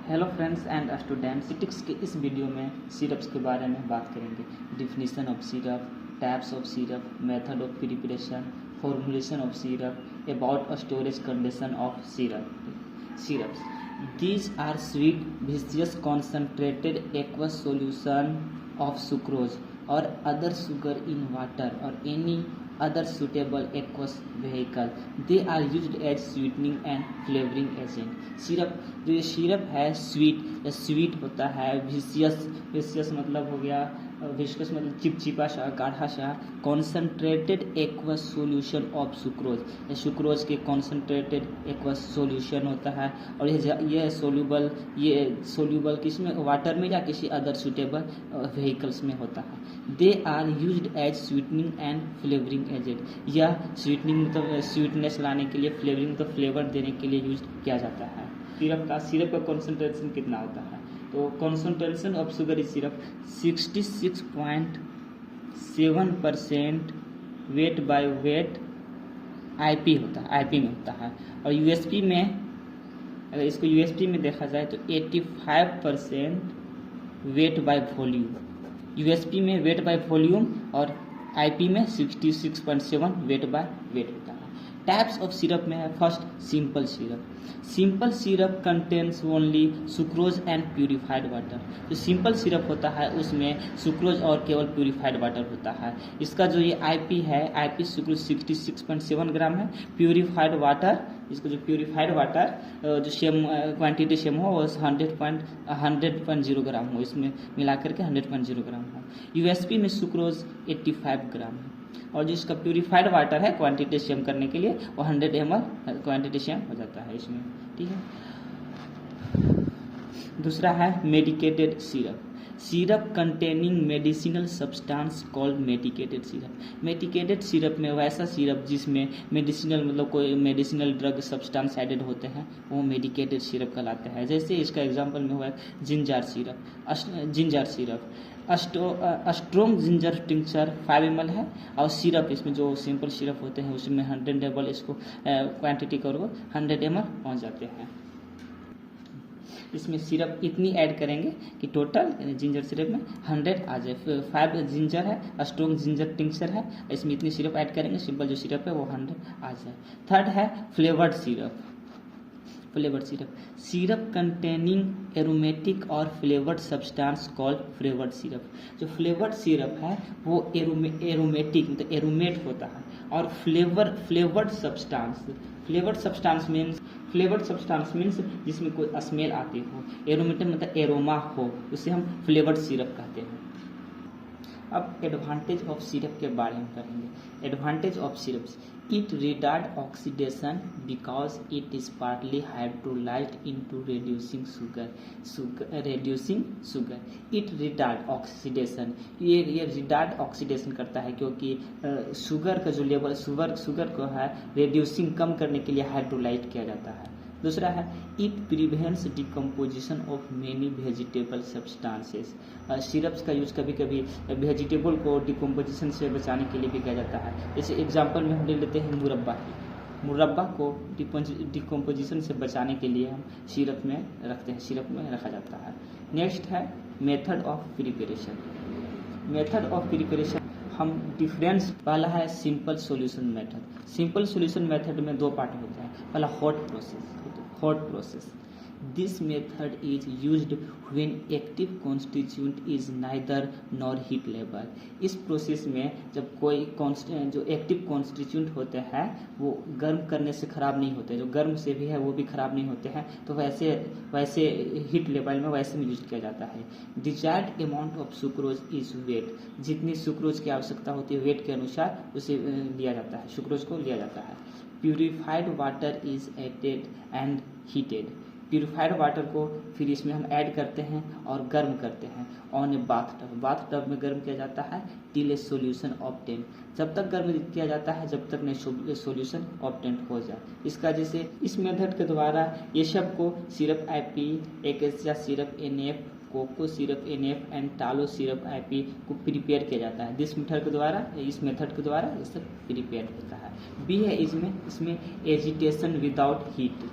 Hello friends and students, सिटिक्स के इस video में सिरप्स के बारे में बात करेंगे। Definition of syrup, types of syrup, method of preparation, formulation of syrup, about a storage condition of syrups. These are sweet, viscous, concentrated aqueous solution of sucrose or other sugar in water or any other suitable aqueous vehicle. They are used as sweetening and flavoring agent. Syrup, जो ये syrup है sweet होता है। Vicious मतलब हो गया, viscous मतलब चिपचिपा सा, गाढ़ा सा। Concentrated aqueous solution of sucrose, sucrose के कॉन्सेंट्रेटेड एक्वस सॉल्यूशन होता है। और ये सोल्यूबल किस में, वाटर में या किसी अदर सुटेबल व्हीकल्स में होता है। They are used as sweetening and flavouring agent. यह स्वीटनिंग मतलब स्वीटनेस लाने के लिए, फ्लेवरिंग मतलब फ्लेवर देने के लिए यूज किया जाता है। सिरप का कॉन्सेंट्रेशन कितना होता है? तो concentration of sugar is syrup 66.7% weight by weight IP होता है, आईपी में होता है। और यूएसपी में, अगर इसको यूएसपी में देखा जाए तो 85% वेट बाय वॉल्यूम। यूएसपी में वेट बाय वॉल्यूम और आईपी में 66.7 वेट बाय वेट होता है। टाइप्स ऑफ सिरप में है first simple syrup. Simple syrup contains only sucrose and purified water. जो सिंपल सिरप होता है उसमें सुक्रोज और केवल प्यूरिफाइड वाटर होता है। इसका जो ये आईपी है, आईपी सुक्रोज 66.7 ग्राम है। प्यूरिफाइड वाटर, इसको जो प्यूरिफाइड वाटर जो सेम क्वांटिटी सेम हो वो 100.0 ग्राम हो, इसमें मिला करके 100.0 ग्राम हो। यूएसपी में सुक्रोज 85 ग्राम है। और जो इसका प्यूरिफाइड वाटर है क्वांटिटी सेम करने के लिए वो 100 ml क्वांटिटी सेम हो जाता है इसमें, ठीक है। दूसरा है medicated syrup. Syrup containing medicinal substance called medicated syrup. Medicated syrup में वैसा सिरप जिसमें मेडिसिनल मतलब कोई मेडिसिनल ड्रग सब्सटेंस एडेड होते हैं वो मेडिकेटेड सिरप कहलाते हैं। जैसे इसका एग्जांपल में हुआ है ginger syrup. Strong ginger tincture 5 ml है। और सिरप इसमें जो सिंपल सिरप होते हैं उसमें 100 ml, इसको क्वांटिटी करो 100 ml पहुँच जाते हैं। इसमें सिरप इतनी ऐड करेंगे कि टोटल जिंजर सिरप में 100 आ जाए। 5 जिंजर है, स्ट्रोंग जिंजर टिंक्चर है, इसमें इतनी सिरप ऐड करेंगे, सिंपल जो सिरप है वो 100 आ जाए। थर्ड है flavoured syrup. Syrup containing aromatic और flavoured substance called flavoured syrup. जो फ्लेवर्ड सिरप है वो एरोमेटिक मतलब एरोमेट होता है। और फ्लेवर्ड सब्सटेंस मीन्स जिसमें कोई स्मेल आती हो। एरोमेटिक मतलब एरोमा हो, उसे हम फ्लेवर्ड सिरप कहते हैं। अब एडवांटेज ऑफ सिरप के बारे में करेंगे। Advantage of syrups, it retard oxidation because it is partly hydrolysed into reducing sugar. It retard oxidation, ये रिटार्ड ऑक्सीडेशन करता है क्योंकि शुगर का जो लेवल शुगर को है रेड्यूसिंग कम करने के लिए हाइड्रोलाइज किया जाता है। दूसरा है it prevents decomposition of many vegetable substances. Syrups का यूज कभी कभी वेजिटेबल को डिकम्पोजिशन से बचाने के लिए भी किया जाता है। जैसे एग्जांपल में हम ले लेते हैं मुरब्बा को डिकम्पोजिशन से बचाने के लिए हम सिरप में रखते हैं, सिरप में रखा जाता है। नेक्स्ट है मेथड ऑफ प्रिपरेशन। हम डिफरेंस, पहला है simple solution method. Simple solution method में 2 पार्ट होता है। पहला hot process. This method is used when active constituent is neither nor heatable. इस प्रोसेस में जब कोई जो एक्टिव कॉन्स्टिट्यूएंट होते हैं वो गर्म करने से ख़राब नहीं होते, जो गर्म से भी है वो भी ख़राब नहीं होते हैं, तो वैसे हीट लेवल में वैसे में यूज किया जाता है। Desired amount of sucrose is weight. जितनी सुक्रोज की आवश्यकता होती है वेट के अनुसार उसे लिया जाता है, सुक्रोज को लिया जाता है। Purified water is added and heated. Purified water को फिर इसमें हम ऐड करते हैं और गर्म करते हैं ऑन ए बाथ टब में गर्म किया जाता है टिल ए सोल्यूशन ऑब्टेन। जब तक गर्म किया जाता है जब तक नहीं सोल्यूशन ऑब्टेन हो जाए। इसका जैसे इस मेथड के द्वारा ये सब को syrup IP, acacia syrup NF, cocoa syrup NF and tolu syrup IP को प्रिपेयर किया जाता है। इस मेथड के द्वारा ये सब प्रिपेयर होता है। बी है इसमें agitation without heat.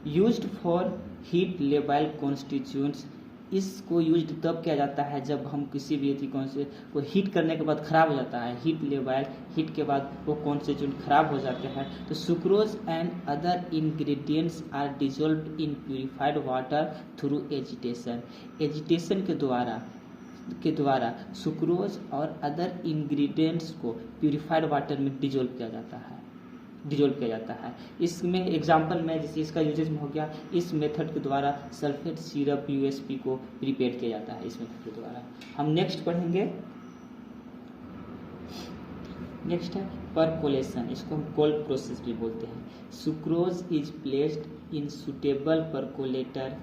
Used for heat labile constituents, इसको यूज तब किया जाता है जब हम किसी भी कौन से को हीट करने के बाद खराब हो जाता है, हीट लेबाइल, हीट के बाद वो कॉन्स्टिट्यूएंट खराब हो जाते हैं, तो sucrose and other ingredients are dissolved in purified water through agitation. Agitation के द्वारा सुक्रोज और अदर इंग्रेडिएंट्स को प्यूरिफाइड वाटर में डिजोल्व किया जाता है। इसमें एग्जांपल में जैसे इसका यूजेज में हो गया, इस मेथड के द्वारा सल्फेट सिरप यूएसपी को प्रिपेयर किया जाता है इस मेथड के द्वारा। हम नेक्स्ट पढ़ेंगे, नेक्स्ट है परकोलेशन, इसको हम कोल्ड प्रोसेस भी बोलते हैं। Sucrose is placed in suitable percolator,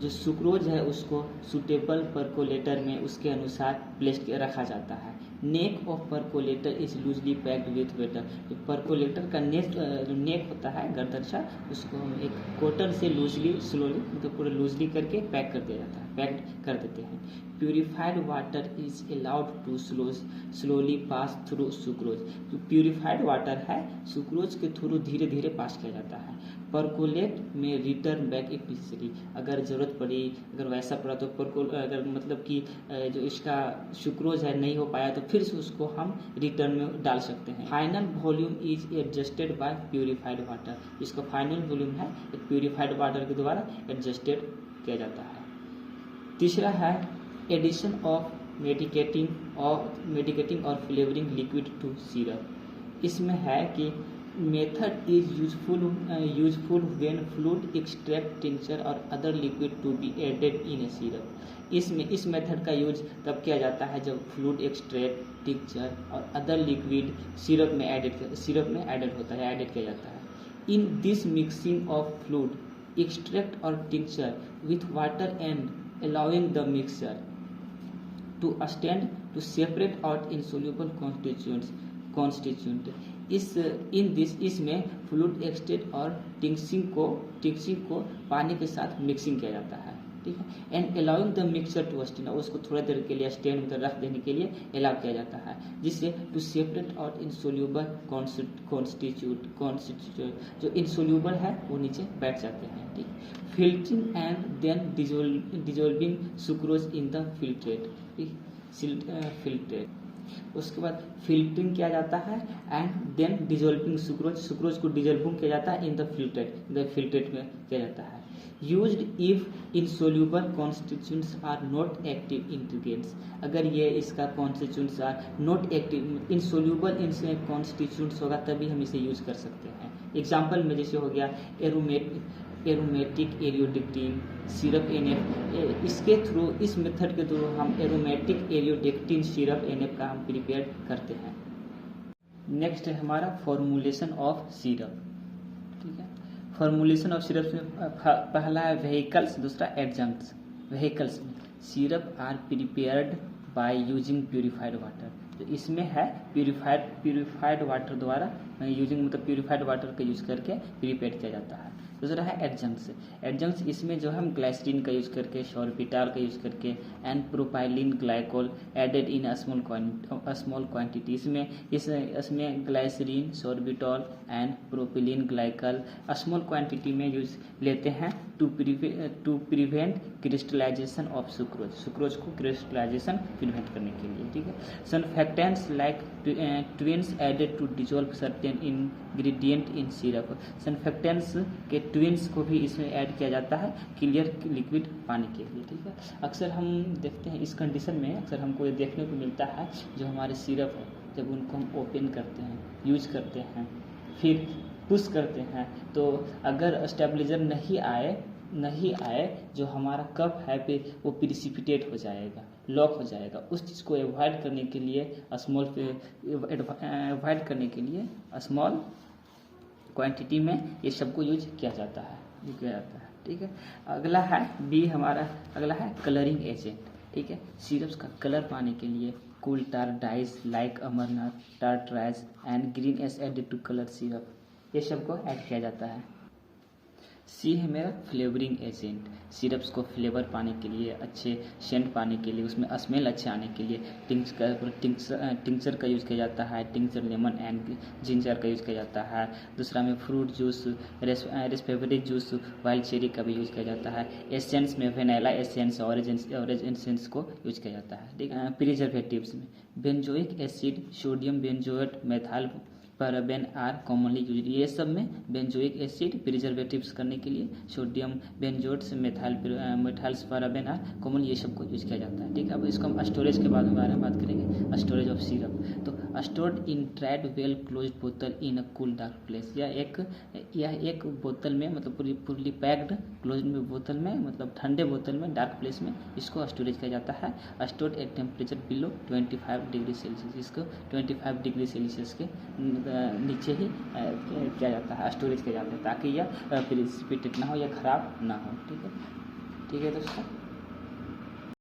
जो सुक्रोज है उसको सुटेबल परकोलेटर में उसके अनुसार प्लेस रखा जाता है। Neck of percolator is loosely packed with waiter, जो परकोलेटर का जो नेक होता है गर्दन, उसको हम एक कॉटन से लूजली स्लोली मतलब पूरा लूजली करके पैक कर दिया जाता है, पैक्ड कर देते हैं। Purified water is allowed to slowly pass through sucrose, जो प्यूरिफाइड वाटर है सुक्रोज के थ्रू धीरे धीरे पास किया जाता है। परकोलेट में रिटर्न बैक इफिशियंटली, अगर ज़रूरत पड़ी, अगर वैसा पड़ा तो अगर मतलब कि जो इसका सुक्रोज है नहीं हो पाया तो फिर से उसको हम रिटर्न में डाल सकते हैं। Final volume is adjusted by purified water, इसका फाइनल वॉल्यूम है एक प्यूरिफाइड वाटर के द्वारा एडजस्टेड किया जाता है। तीसरा है एडिशन ऑफ मेडिकेटिंग और फ्लेवरिंग लिक्विड टू सिरप। इसमें है कि method is useful when fluid extract tincture और other liquid to be added in a syrup. इस मेथड का यूज तब किया जाता है जब फ्लूइड एक्सट्रैक्ट टिंचर और अदर लिक्विड सिरप में एडेड होता है, एडेड किया जाता है। In this mixing of fluid extract और tincture with water and allowing the mixture to stand to separate out insoluble constituent। इसमें फ्लूइड एक्सट्रैक्ट और टिंक्सिंग को पानी के साथ मिक्सिंग किया जाता है, ठीक है। And allowing the mixture to stand, उसको थोड़ी देर के लिए स्टैंड में रख देने के लिए अलाउ किया जाता है, जिससे to separate out insoluble constitute जो इनसोल्यूबल है वो नीचे बैठ जाते हैं, ठीक। Filtering and then dissolving sucrose in the filtrate, उसके बाद फिल्टरिंग किया जाता है एंड देन डिजोल्विंग सुक्रोज को डिजोल्विंग किया जाता है इन द फिल्ट्रेट में किया जाता है। Used if insoluble constituents are not active ingredients, अगर ये इसका constituents are not active, insoluble constituents होगा तभी हम इसे यूज कर सकते हैं। एग्जाम्पल में जैसे हो गया एरोमेटिक एरियोडेक्टिन सिरप NF, इसके थ्रू इस मेथड के थ्रू हम एरोमेटिक एरियोडेक्टिन सिरप NF का हम प्रिपेयर करते हैं। नेक्स्ट है हमारा फॉर्मुलेशन ऑफ सिरप, ठीक है। फॉर्मुलेशन ऑफ सिरप में पहला है व्हीकल्स, दूसरा एडजंक्ट्स। व्हीकल्स में syrup are prepared by using purified water, तो इसमें है प्यूरिफाइड वाटर द्वारा यूजिंग मतलब प्यूरिफाइड वाटर का यूज करके प्रिपेयर किया जाता है। दूसरा है एडजंक्ट्स, इसमें जो हम ग्लाइसरीन का यूज करके, सॉर्बिटाल का यूज करके and propylene glycol added in a small quantity, इसमें glycerin, sorbitol and propylene glycol small quantity में यूज लेते हैं to prevent crystallization of sucrose को क्रिस्टलाइजेशन प्रिवेंट करने के लिए, ठीक है। Surfactants like tweens added to dissolve certain ingredient in syrup, surfactants के ट्विन्स को भी इसमें ऐड किया जाता है क्लियर लिक्विड पाने के लिए, ठीक है। अक्सर हम देखते हैं इस कंडीशन में अक्सर हमको ये देखने को मिलता है जो हमारे सिरप है जब उनको हम ओपन करते हैं, यूज करते हैं, फिर पुश करते हैं, तो अगर स्टेबलाइजर नहीं आए जो हमारा कप है पे वो प्रिसिपिटेट हो जाएगा, लॉक हो जाएगा। उस चीज़ को अवॉइड करने के लिए स्मॉल क्वांटिटी में ये सबको यूज किया जाता है, ठीक है। अगला है कलरिंग एजेंट, ठीक है। सिरप्स का कलर पाने के लिए coal tar dyes like amaranth, tartarize and green S added to colour syrup, ये सबको ऐड किया जाता है। सी है मेरा फ्लेवरिंग एजेंट, सिरप्स को फ्लेवर पाने के लिए, अच्छे सेंट पाने के लिए, उसमें स्मेल अच्छे आने के लिए टिंक्चर का यूज़ किया जाता है। टिंक्चर लेमन एंड जिंजर का यूज़ किया जाता है। दूसरा में fruit juice, raspberry juice, wild cherry का भी यूज़ किया जाता है। एसेंस में वेनिला एसेंस, ऑरेंज एसेंस को यूज़ किया जाता है। ठीक है। प्रिजर्वेटिव्स में benzoic acid, sodium benzoate, methyl paraben are commonly use. ये सब में बेंजोइक एसिड प्रिजर्वेटिव्स करने के लिए, sodium benzoates, methyls paraben are common, ये सब को यूज किया जाता है। ठीक है। अब इसको हम स्टोरेज के बारे में बात करेंगे, स्टोरेज ऑफ सिरप। तो stored in trade well closed बोतल इन अ कूल डार्क प्लेस। यह एक बोतल में, मतलब पूरी पैक्ड क्लोज में बोतल में, मतलब ठंडे बोतल में, डार्क प्लेस में इसको स्टोरेज किया जाता है। Stored at temperature below 25 degree Celsius. इसको 25 डिग्री सेल्सियस के नीचे ही किया जाता है, स्टोरेज किया जाता है, ताकि यह प्रिसिपिटेट ना हो या ख़राब ना हो। ठीक है दोस्तों।